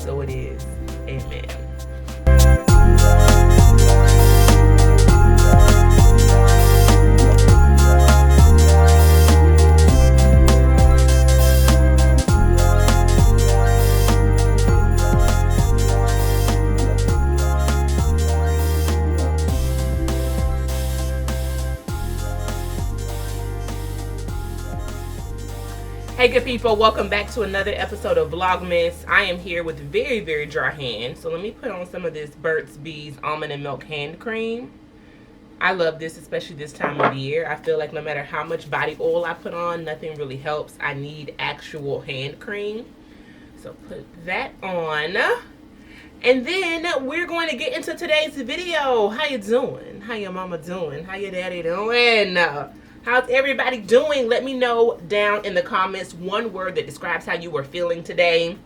so it is. Amen. Hey good people, welcome back to another episode of VLOGMAS. I am here with very, very dry hands. So let me put on some of this Burt's Bees Almond and Milk Hand Cream. I love this, especially this time of year. I feel like no matter how much body oil I put on, nothing really helps. I need actual hand cream. So put that on. And then we're going to get into today's video. How you doing? How your mama doing? How your daddy doing? How's everybody doing? Let me know down in the comments one word that describes how you were feeling today.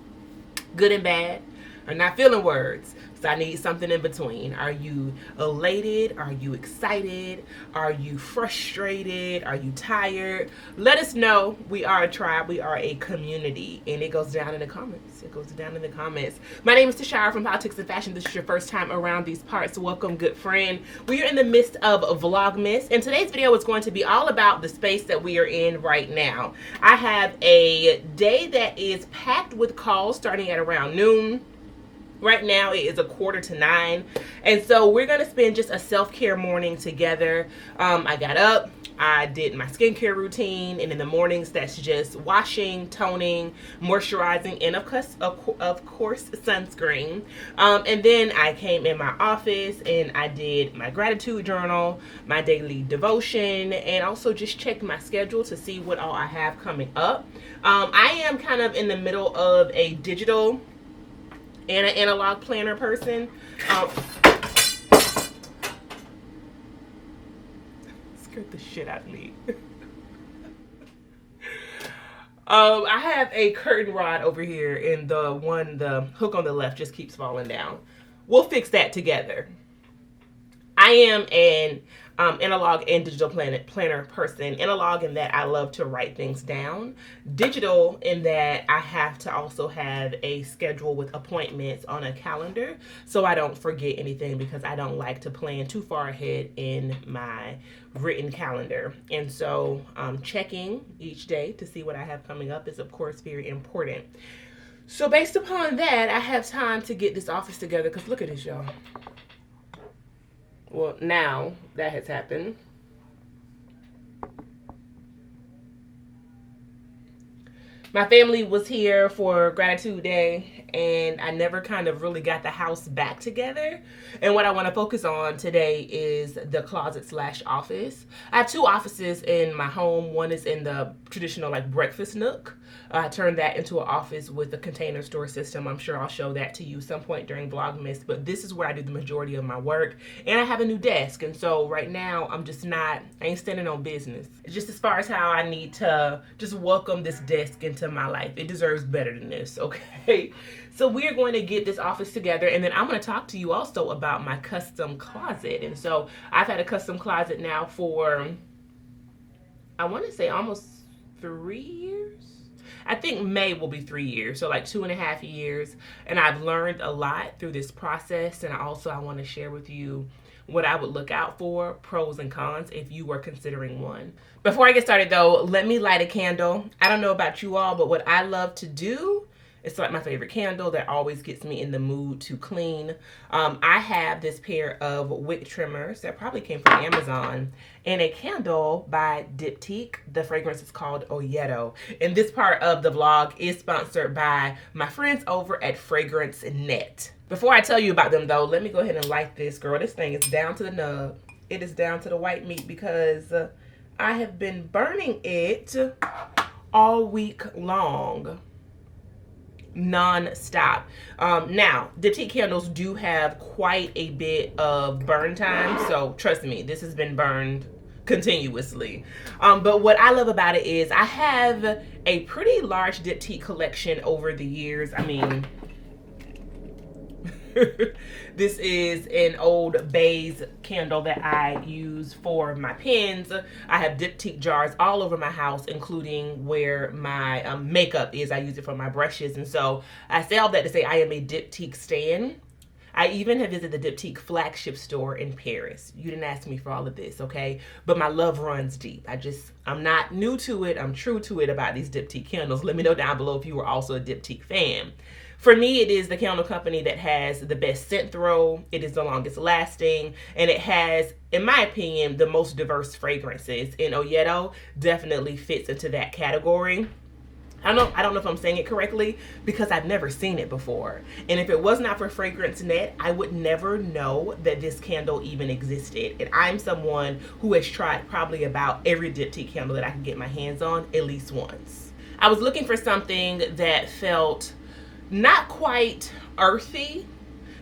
Good and bad. Or not feeling words. So I need something in between. Are you elated? Are you excited? Are you frustrated? Are you tired? Let us know. We are a tribe. We are a community. And it goes down in the comments. It goes down in the comments. My name is Tashara from Politics and Fashion. This is your first time around these parts. Welcome, good friend. We are in the midst of VLOGMAS. And today's video is going to be all about the space that we are in right now. I have a day that is packed with calls starting at around noon. Right now it is 8:45, and so we're gonna spend just a self-care morning together. I got up, I did my skincare routine, and in the mornings that's just washing, toning, moisturizing, and of course sunscreen. And then I came in my office and I did my gratitude journal, my daily devotion, and also just checked my schedule to see what all I have coming up. I am kind of in the middle of a digital and an analog planner person. Scared the shit out of me. I have a curtain rod over here, and the hook on the left just keeps falling down. We'll fix that together. I am an analog and digital planner person. Analog in that I love to write things down. Digital in that I have to also have a schedule with appointments on a calendar so I don't forget anything, because I don't like to plan too far ahead in my written calendar. And so checking each day to see what I have coming up is of course very important. So based upon that, I have time to get this office together, because look at this, y'all. Well, now that has happened. My family was here for Gratitude Day, and I never kind of really got the house back together. And what I want to focus on today is the closet / office. I have two offices in my home. One is in the traditional like breakfast nook. I turned that into an office with a container store system. I'm sure I'll show that to you some point during Vlogmas, but this is where I do the majority of my work. And I have a new desk, and so right now I ain't standing on business. Just as far as how I need to just welcome this desk into my life. It deserves better than this, okay? So we're going to get this office together, and then I'm going to talk to you also about my custom closet. And so I've had a custom closet now for, I want to say almost 3 years. I think May will be 3 years, so like 2.5 years. And I've learned a lot through this process, and I want to share with you what I would look out for, pros and cons, if you were considering one. Before I get started though, let me light a candle. I don't know about you all, but what I love to do, it's like my favorite candle that always gets me in the mood to clean. I have this pair of wick trimmers that probably came from Amazon, and a candle by Diptyque. The fragrance is called Oyedo. And this part of the vlog is sponsored by my friends over at Fragrance Net. Before I tell you about them though, let me go ahead and light this, girl. This thing is down to the nub. It is down to the white meat, because I have been burning it all week long. Non-stop. Now, Diptyque candles do have quite a bit of burn time, so trust me, this has been burned continuously. But what I love about it is I have a pretty large Diptyque collection over the years. I mean, This is an old baize candle that I use for my pens. I have diptyque jars all over my house, including where my makeup is. I use it for my brushes. And so I say all that to say I am a diptyque stan. I even have visited the Diptyque flagship store in Paris. You didn't ask me for all of this, okay? But my love runs deep. I'm not new to it. I'm true to it about these Diptyque candles. Let me know down below if you were also a Diptyque fan. For me, it is the candle company that has the best scent throw. It is the longest lasting, and it has, in my opinion, the most diverse fragrances. And Oyedo definitely fits into that category. I don't know if I'm saying it correctly because I've never seen it before. And if it was not for Fragrance Net, I would never know that this candle even existed. And I'm someone who has tried probably about every diptyque candle that I can get my hands on at least once. I was looking for something that felt not quite earthy,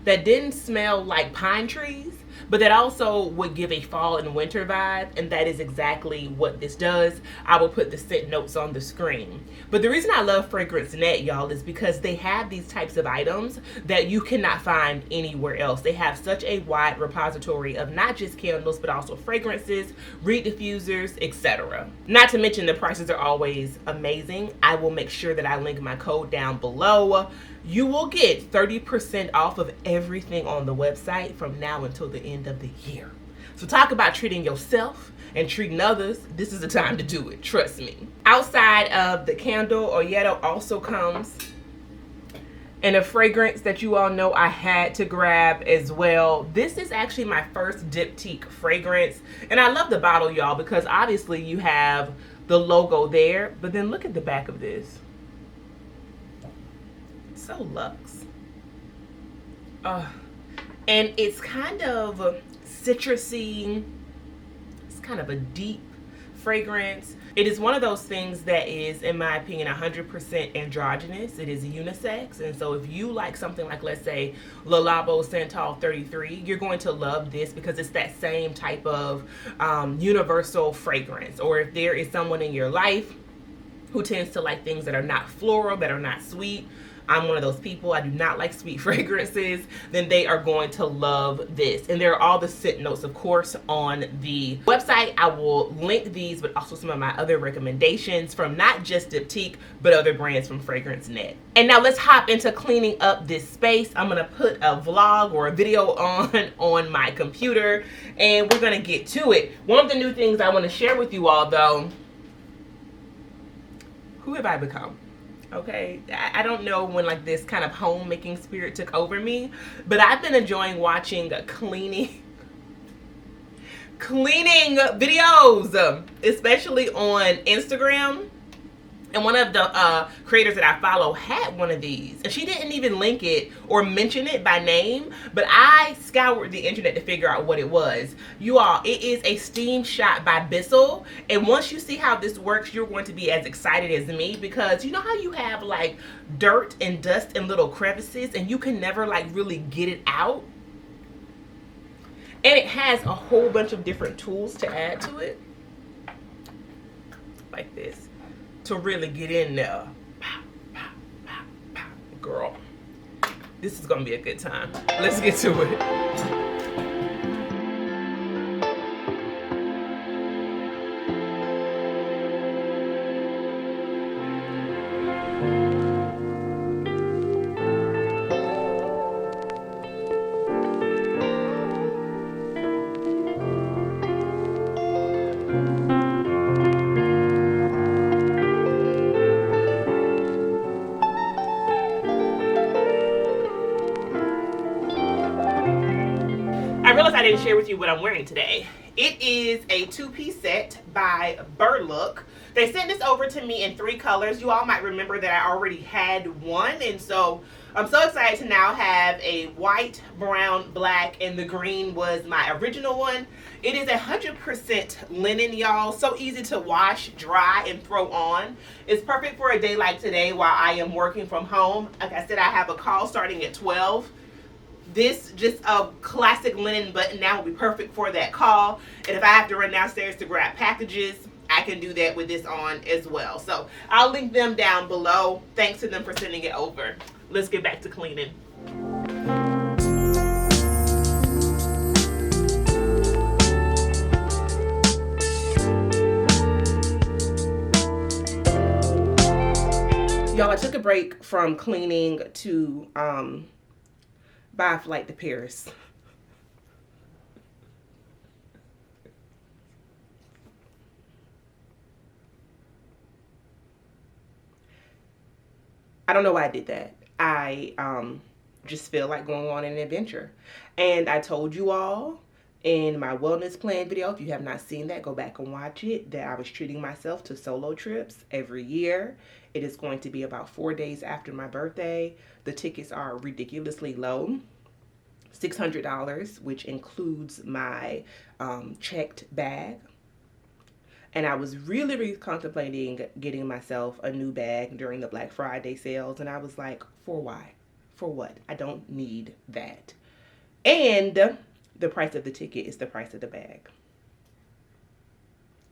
that didn't smell like pine trees, but that also would give a fall and winter vibe, and that is exactly what this does. I will put the scent notes on the screen. But the reason I love Fragrance Net, y'all, is because they have these types of items that you cannot find anywhere else. They have such a wide repository of not just candles, but also fragrances, reed diffusers, etc. Not to mention the prices are always amazing. I will make sure that I link my code down below. You will get 30% off of everything on the website from now until the end of the year. So talk about treating yourself and treating others. This is the time to do it, trust me. Outside of the candle, Oyedo also comes in a fragrance that you all know I had to grab as well. This is actually my first diptyque fragrance. And I love the bottle, y'all, because obviously you have the logo there, but then look at the back of this. So luxe. And it's kind of citrusy. It's kind of a deep fragrance. It is one of those things that is, in my opinion, 100% androgynous. It is unisex, and so if you like something like, let's say, Le Labo Santal 33, you're going to love this because it's that same type of universal fragrance. Or if there is someone in your life who tends to like things that are not floral, that are not sweet, I'm one of those people. I do not like sweet fragrances. Then they are going to love this. And there are all the scent notes, of course, on the website. I will link these, but also some of my other recommendations from not just Diptyque, but other brands from Fragrance Net. And now let's hop into cleaning up this space. I'm gonna put a vlog or a video on my computer, and we're gonna get to it. One of the new things I wanna share with you all, though, who have I become? Okay, I don't know when like this kind of homemaking spirit took over me, but I've been enjoying watching cleaning videos, especially on Instagram. And one of the creators that I follow had one of these, and she didn't even link it or mention it by name, but I scoured the internet to figure out what it was. You all, it is a steam shot by Bissell, and once you see how this works, you're going to be as excited as me, because you know how you have like dirt and dust and little crevices and you can never like really get it out? And it has a whole bunch of different tools to add to it, like this, to really get in there. Pow, pow, pow, pow. Girl, this is gonna be a good time. Let's get to it. I realized I didn't share with you what I'm wearing today. It is a two-piece set by Burlook. They sent this over to me in 3 colors. You all might remember that I already had one, and so I'm so excited to now have a white, brown, black, and the green was my original one. It is 100% linen, y'all. So easy to wash, dry, and throw on. It's perfect for a day like today while I am working from home. Like I said, I have a call starting at 12. This just a classic linen button down will be perfect for that call. And if I have to run downstairs to grab packages, I can do that with this on as well. So I'll link them down below. Thanks to them for sending it over. Let's get back to cleaning. Y'all, I took a break from cleaning to buy a flight to Paris. I don't know why I did that. I just feel like going on an adventure. And I told you all in my wellness plan video, if you have not seen that, go back and watch it, that I was treating myself to solo trips every year. It is going to be about 4 days after my birthday. The tickets are ridiculously low. $600, which includes my checked bag. And I was really contemplating getting myself a new bag during the Black Friday sales. And I was like, for why? For what? I don't need that. And the price of the ticket is the price of the bag.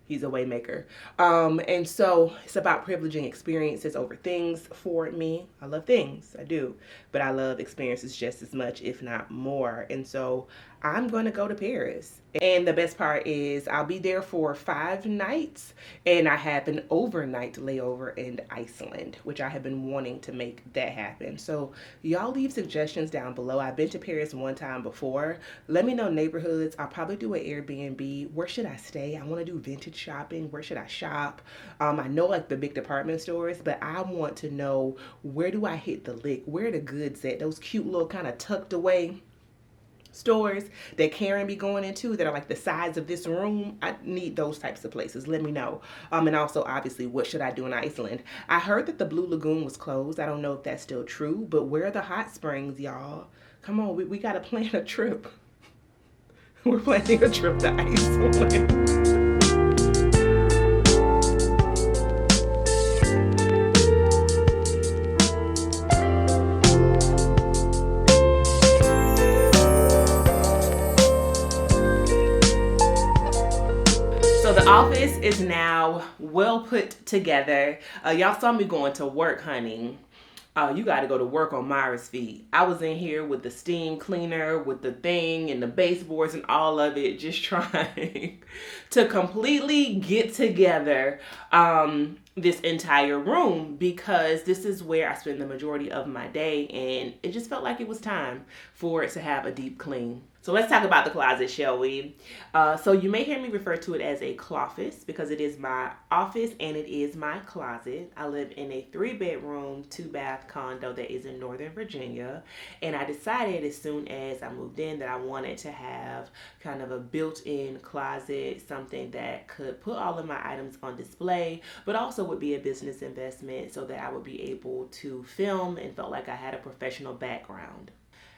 He's a waymaker. And so it's about privileging experiences over things for me. I love things, I do, but I love experiences just as much, if not more. And so I'm going to go to Paris. And the best part is I'll be there for 5 nights, and I have an overnight layover in Iceland, which I have been wanting to make that happen. So y'all leave suggestions down below. I've been to Paris one time before. Let me know neighborhoods. I'll probably do an Airbnb. Where should I stay? I want to do vintage shopping. Where should I shop? I know like the big department stores, but I want to know, where do I hit the lick? Where are the goods at? Those cute little kind of tucked away stores that Karen be going into that are like the size of this room. I need those types of places. Let me know. And also, obviously, what should I do in Iceland? I heard that the Blue Lagoon was closed. I don't know if that's still true, but where are the hot springs, y'all? Come on, we got to plan a trip. We're planning a trip to Iceland. Office is now well put together. Y'all saw me going to work, honey. You got to go to work on Myra's feet. I was in here with the steam cleaner, with the thing and the baseboards and all of it, just trying to completely get together this entire room, because this is where I spend the majority of my day, and it just felt like it was time for it to have a deep clean. So let's talk about the closet, shall we? So you may hear me refer to it as a cloffice because it is my office and it is my closet. I live in a 3-bedroom, 2-bath condo that is in Northern Virginia. And I decided as soon as I moved in that I wanted to have kind of a built-in closet, something that could put all of my items on display, but also would be a business investment so that I would be able to film and felt like I had a professional background.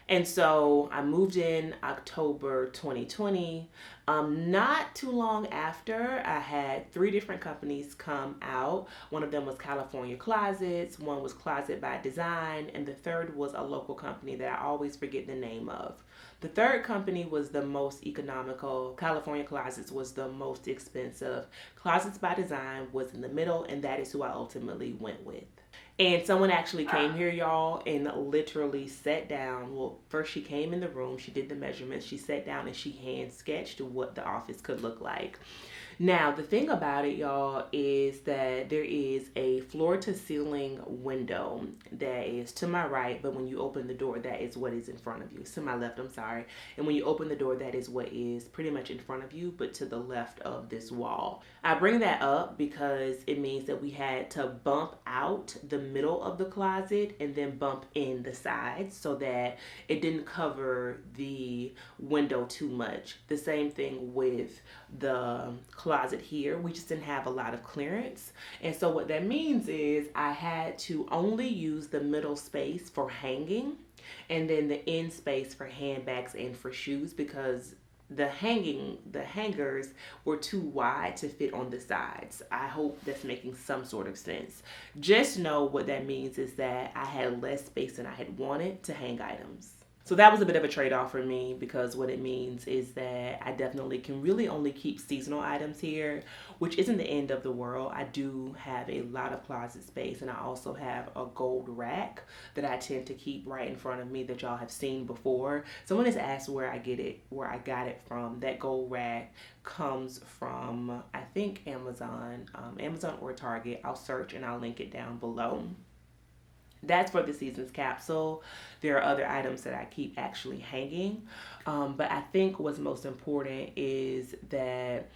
And so I moved in October 2020. Not too long after, I had 3 different companies come out. One of them was California Closets, one was Closet by Design, and the third was a local company that I always forget the name of. The third company was the most economical. California Closets was the most expensive. Closets by Design was in the middle, and that is who I ultimately went with. And someone actually came here, y'all, and literally sat down. Well, first she came in the room, she did the measurements, she sat down and she hand sketched what the office could look like. Now, the thing about it, y'all, is that there is a floor to ceiling window that is to my right, but when you open the door, that is what is in front of you. It's to my left, I'm sorry. And when you open the door, that is what is pretty much in front of you, but to the left of this wall. I bring that up because it means that we had to bump out the middle of the closet and then bump in the sides so that it didn't cover the window too much. The same thing with the closet here. We just didn't have a lot of clearance. And so what that means is I had to only use the middle space for hanging and then the end space for handbags and for shoes, because the hangers were too wide to fit on the sides. I hope that's making some sort of sense. Just know what that means is that I had less space than I had wanted to hang items. So that was a bit of a trade-off for me, because what it means is that I definitely can really only keep seasonal items here, which isn't the end of the world. I do have a lot of closet space, and I also have a gold rack that I tend to keep right in front of me that y'all have seen before. Someone has asked where I got it from. That gold rack comes from, I think, Amazon or Target. I'll search and I'll link it down below. That's for the season's capsule. There are other items that I keep actually hanging. But I think what's most important is that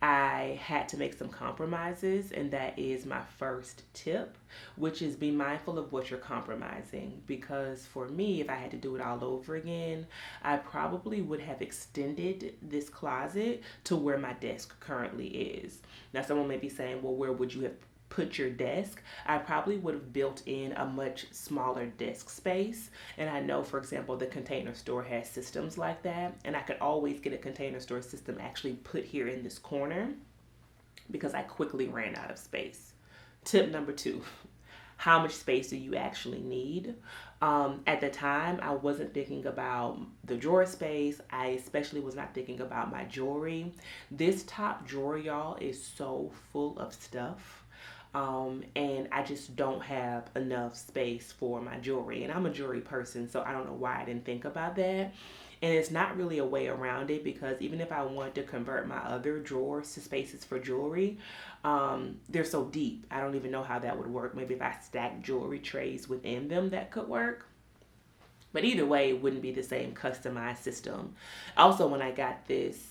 I had to make some compromises, and that is my first tip, which is be mindful of what you're compromising. Because for me, if I had to do it all over again, I probably would have extended this closet to where my desk currently is. Now, someone may be saying, well, where would you have put your desk? I probably would have built in a much smaller desk space. And I know, for example, the Container Store has systems like that. And I could always get a Container Store system actually put here in this corner because I quickly ran out of space. Tip number 2. How much space do you actually need? At the time, I wasn't thinking about the drawer space. I especially was not thinking about my jewelry. This top drawer, y'all, is so full of stuff. And I just don't have enough space for my jewelry. And I'm a jewelry person, so I don't know why I didn't think about that. And it's not really a way around it, because even if I wanted to convert my other drawers to spaces for jewelry, they're so deep. I don't even know how that would work. Maybe if I stacked jewelry trays within them, that could work. But either way, it wouldn't be the same customized system. Also, when I got this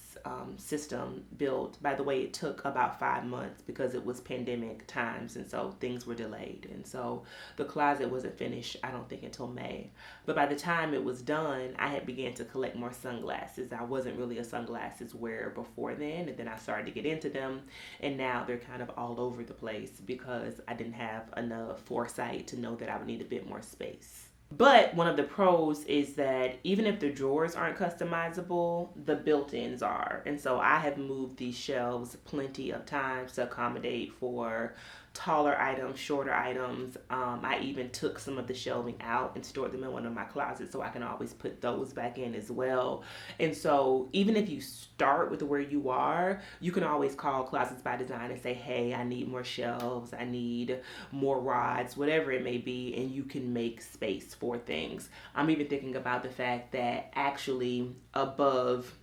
system built, by the way, it took about 5 months because it was pandemic times, and so things were delayed. And so the closet wasn't finished, I don't think, until May. But by the time it was done, I had began to collect more sunglasses. I wasn't really a sunglasses wearer before then, and then I started to get into them, and now they're kind of all over the place because I didn't have enough foresight to know that I would need a bit more space. But one of the pros is that even if the drawers aren't customizable, the built-ins are. And so I have moved these shelves plenty of times to accommodate for taller items, shorter items. I even took some of the shelving out and stored them in one of my closets so I can always put those back in as well. And so even if you start with where you are, you can always call Closets by Design and say, hey, I need more shelves, I need more rods, whatever it may be, and you can make space for things. I'm even thinking about the fact that actually above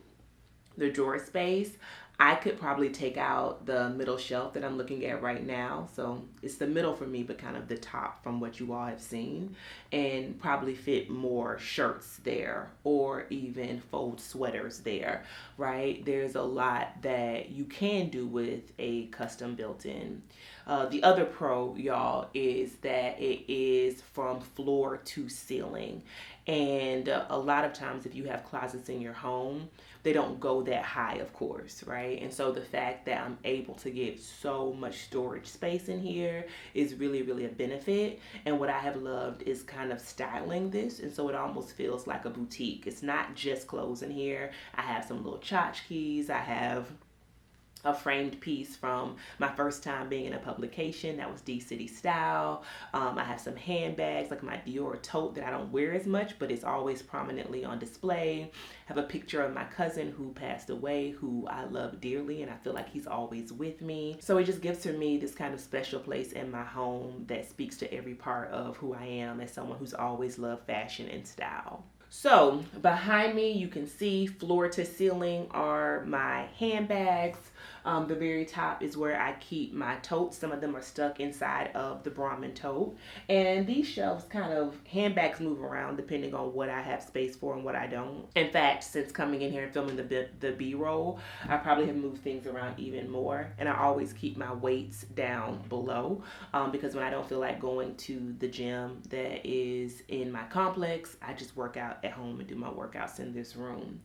the drawer space, I could probably take out the middle shelf that I'm looking at right now. So it's the middle for me, but kind of the top from what you all have seen, and probably fit more shirts there or even fold sweaters there, right? There's a lot that you can do with a custom built-in. The other pro, y'all, is that it is from floor to ceiling. And a lot of times if you have closets in your home, they don't go that high, of course, right? And so the fact that I'm able to get so much storage space in here is really, really a benefit. And what I have loved is kind of styling this. And so it almost feels like a boutique. It's not just clothes in here. I have some little tchotchkes. I have a framed piece from my first time being in a publication that was D-City style. I have some handbags, like my Dior tote that I don't wear as much, but it's always prominently on display. I have a picture of my cousin who passed away, who I love dearly, and I feel like he's always with me. So it just gives for me this kind of special place in my home that speaks to every part of who I am as someone who's always loved fashion and style. So behind me, you can see floor to ceiling are my handbags. The very top is where I keep my totes. Some of them are stuck inside of the Brahmin tote. And these shelves kind of, handbags move around depending on what I have space for and what I don't. In fact, since coming in here and filming the B-roll, I probably have moved things around even more. And I always keep my weights down below because when I don't feel like going to the gym that is in my complex, I just work out at home and do my workouts in this room.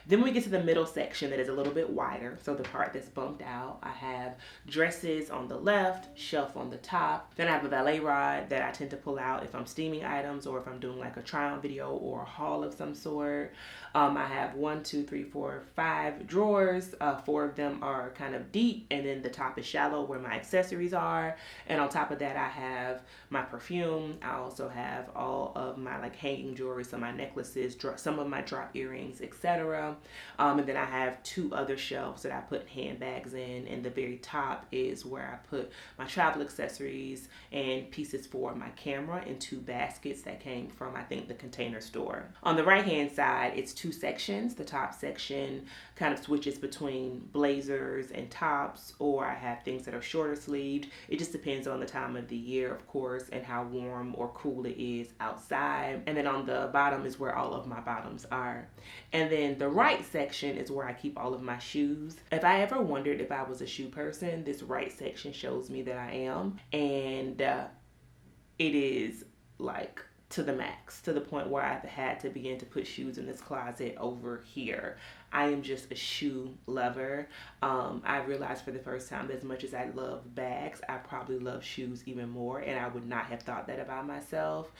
Then we get to the middle section that is a little bit wider. So the part that's bumped out, I have dresses on the left, shelf on the top. Then I have a valet rod that I tend to pull out if I'm steaming items or if I'm doing like a try on video or a haul of some sort. I have 1, 2, 3, 4, 5 drawers. 4 of them are kind of deep, and then the top is shallow where my accessories are. And on top of that, I have my perfume. I also have all of my like hanging jewelry, so my necklaces, some of my drop earrings, etc. And then I have 2 other shelves that I put handbags handbags in, and the very top is where I put my travel accessories and pieces for my camera in 2 baskets that came from, I think, the Container Store. On the right hand side, it's 2 sections. The top section kind of switches between blazers and tops, or I have things that are shorter sleeved. It just depends on the time of the year, of course, and how warm or cool it is outside. And then on the bottom is where all of my bottoms are. And then the right section is where I keep all of my shoes. If I ever wondered if I was a shoe person, this right section shows me that I am. And it is like to the max, to the point where I've had to begin to put shoes in this closet over here. I am just a shoe lover. I realized for the first time that as much as I love bags, I probably love shoes even more, and I would not have thought that about myself.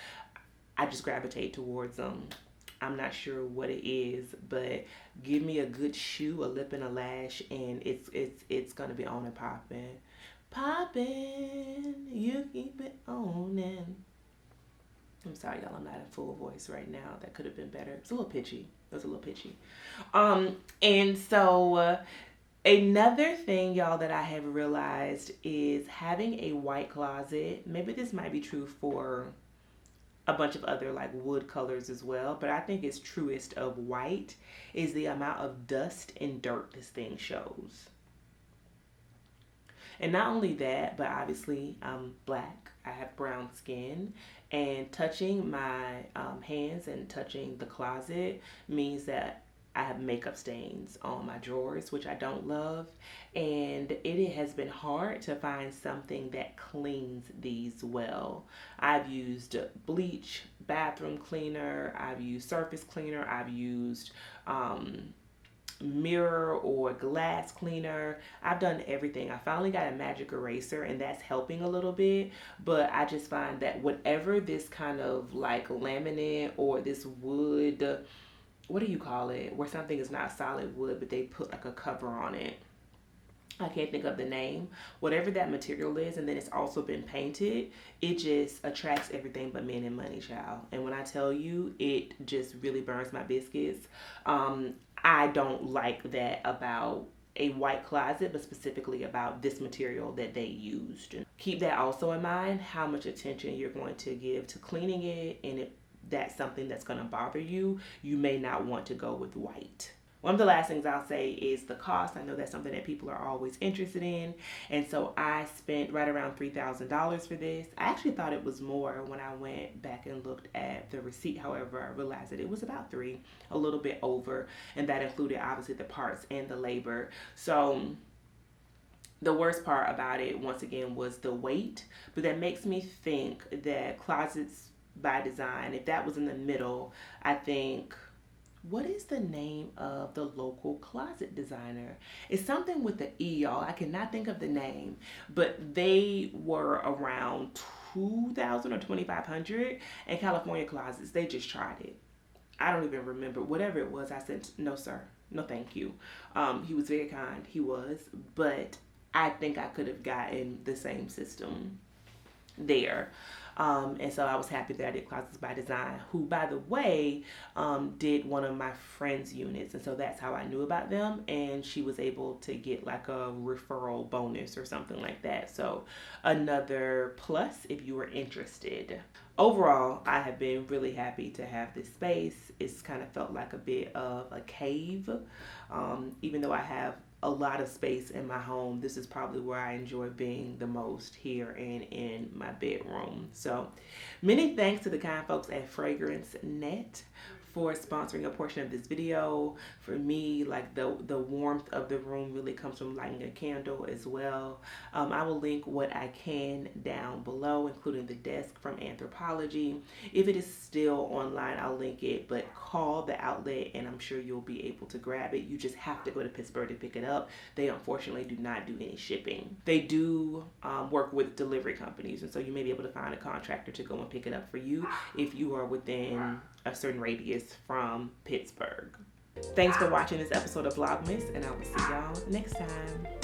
I just gravitate towards them. I'm not sure what it is, but give me a good shoe, a lip and a lash, and it's gonna be on and popping. Popping, you keep it on. And I'm sorry, y'all, I'm not in full voice right now. That could have been better. It's a little pitchy. It was a little pitchy. And so another thing, y'all, that I have realized is having a white closet. Maybe this might be true for a bunch of other like wood colors as well, but I think it's truest of white is the amount of dust and dirt this thing shows. And not only that, but obviously I'm black, I have brown skin, and touching my hands and touching the closet means that I have makeup stains on my drawers, which I don't love, and it has been hard to find something that cleans these well. I've used bleach, bathroom cleaner, I've used surface cleaner, I've used mirror or glass cleaner. I've done everything. I finally got a magic eraser, and that's helping a little bit, but I just find that whatever this kind of like laminate or this wood, what do you call it, where something is not solid wood but they put like a cover on it, I can't think of the name, whatever that material is, and then it's also been painted, it just attracts everything but men and money, child. And when I tell you, it just really burns my biscuits. I don't like that about a white closet, but specifically about this material that they used. Keep that also in mind, how much attention you're going to give to cleaning it, and if that's something that's going to bother you, you may not want to go with white. One of the last things I'll say is the cost. I know that's something that people are always interested in. And so I spent right around $3,000 for this. I actually thought it was more when I went back and looked at the receipt. However, I realized that it was about $3,000, a little bit over. And that included obviously the parts and the labor. So the worst part about it, once again, was the weight. But that makes me think that Closets by Design, if that was in the middle, I think, what is the name of the local closet designer? It's something with the E, y'all. I cannot think of the name, but they were around $2,000 or $2,500. And California Closets, they just tried it. I don't even remember. Whatever it was, I said, no, sir. No, thank you. He was very kind. He was. But I think I could have gotten the same system there. And so I was happy that I did Closets by Design, who, by the way, did one of my friend's units. And so that's how I knew about them. And she was able to get like a referral bonus or something like that. So another plus if you were interested. Overall, I have been really happy to have this space. It's kind of felt like a bit of a cave. Even though I have a lot of space in my home, this is probably where I enjoy being the most, here and in my bedroom. So many thanks to the kind folks at Fragrance Net for sponsoring a portion of this video. For me, like the warmth of the room really comes from lighting a candle as well. I will link what I can down below, including the desk from Anthropologie. If it is still online, I'll link it, but call the outlet and I'm sure you'll be able to grab it. You just have to go to Pittsburgh to pick it up. They unfortunately do not do any shipping. They do work with delivery companies, and so you may be able to find a contractor to go and pick it up for you if you are within a certain radius from Pittsburgh. Thanks for watching this episode of Vlogmas, and I will see y'all next time.